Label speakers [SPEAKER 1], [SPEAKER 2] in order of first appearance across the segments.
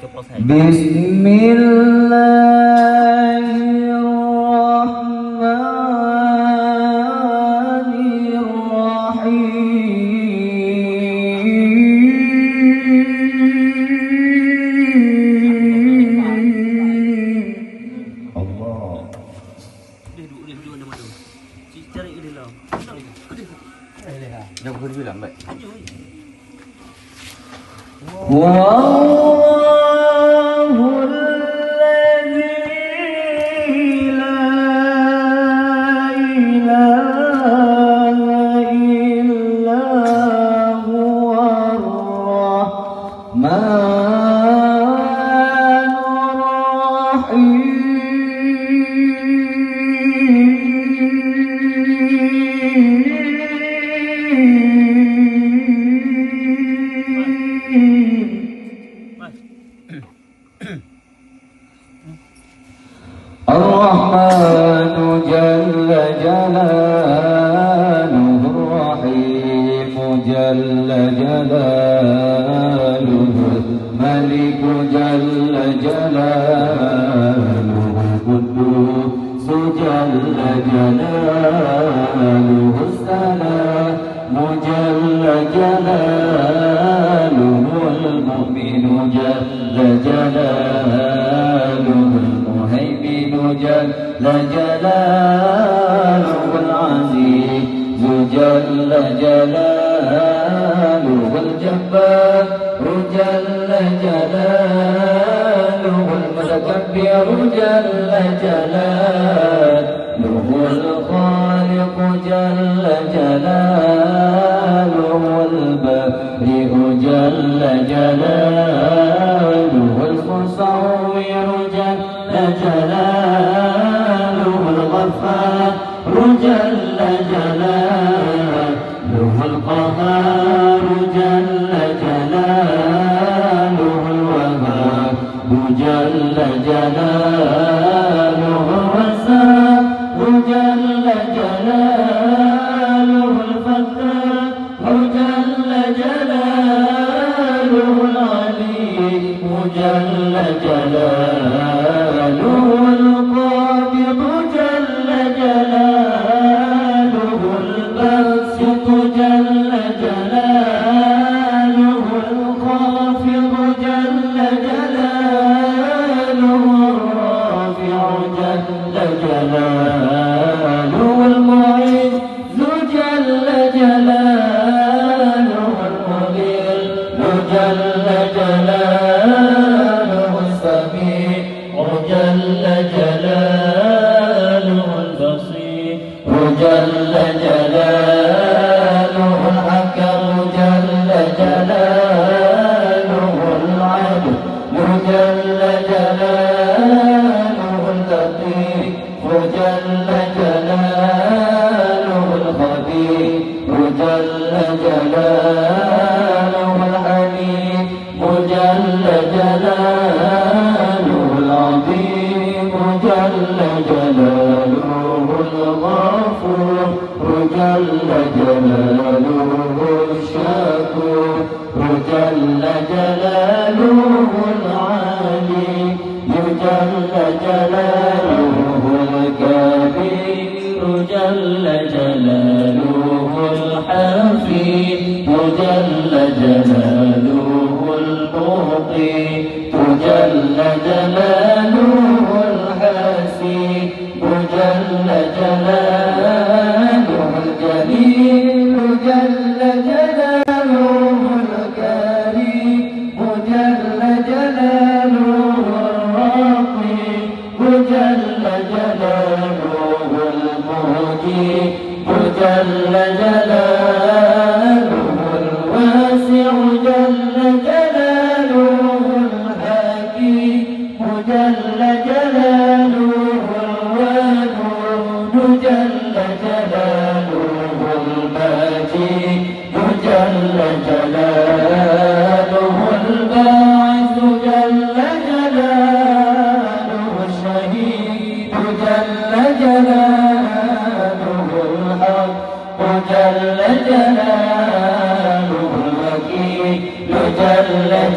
[SPEAKER 1] جل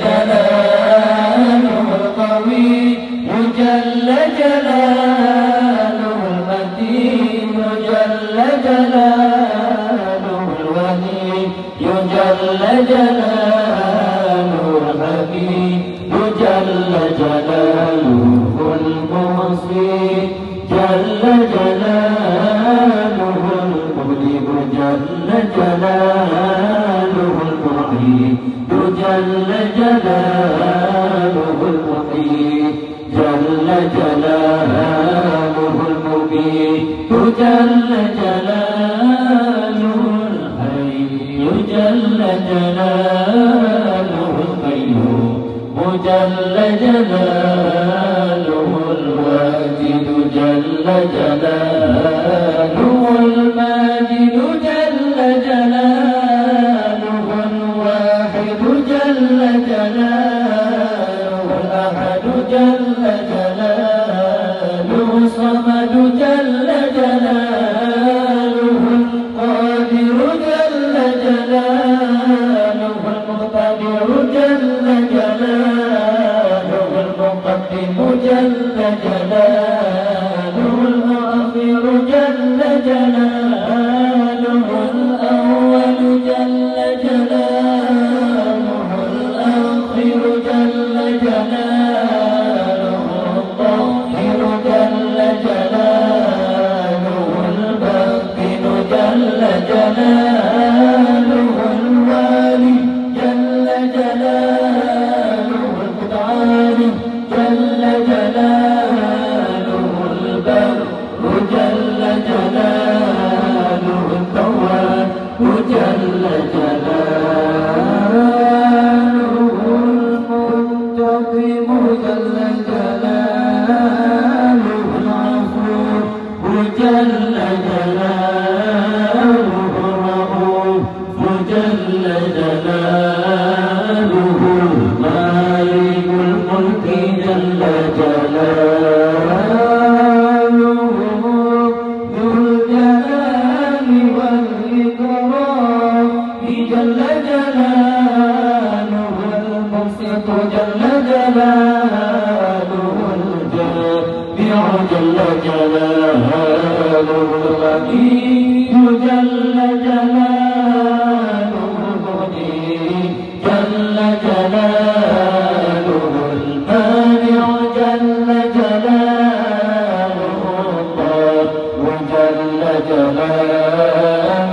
[SPEAKER 1] جلاله جل جلاله المحصي جل جلاله المبدئ جل جلاله المحيي جل جلاله المحيي جل جلاله المبيت جل جلاله الحي جل جلاله القيوم جل جلاله الواجد جل جلاله الماجد جل جلاله الواحد جل جلاله الأحد جل جلاله الصمد جل جلاله القادر جل جلاله المقتدر جل جلاله المقدم جل جلاله المؤخر جل جلاله الأول جل جلاله الآخر جل جلاله الظاهر جل جلاله الباطن جل جلاله الوالي جل جلاله المتعالي جل جلاله البر جل جلاله التواب جل جلاله المنتقم جل جلاله العفو جل جلاله الرؤوف جل جلاله مالك الملك جل جلاله ذو الجلال والإكرام جل جلاله المبسط جل جلاله الجامع جل جلاله الغني جل جلاله الغني جل جلاله المانع جل جلاله الله وجل جلاله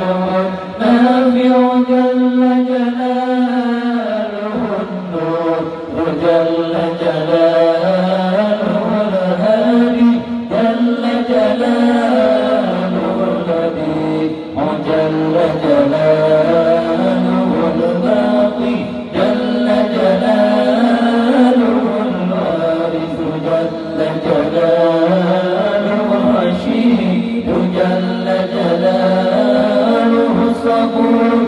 [SPEAKER 1] النافع جل جلاله النور وجل جلاله الهادي جل جلاله البديع جل جلاله الباقي جل جلاله الوارث جل جلاله الرشيد جل جلاله الصبور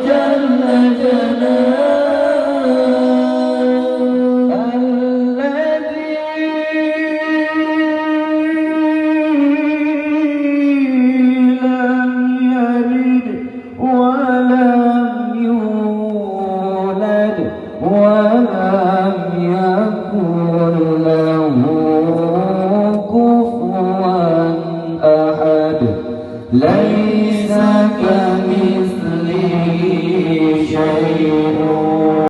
[SPEAKER 1] جل جلاله الذي لم يلد ولم يولد ولم يكن له كفوا أحد.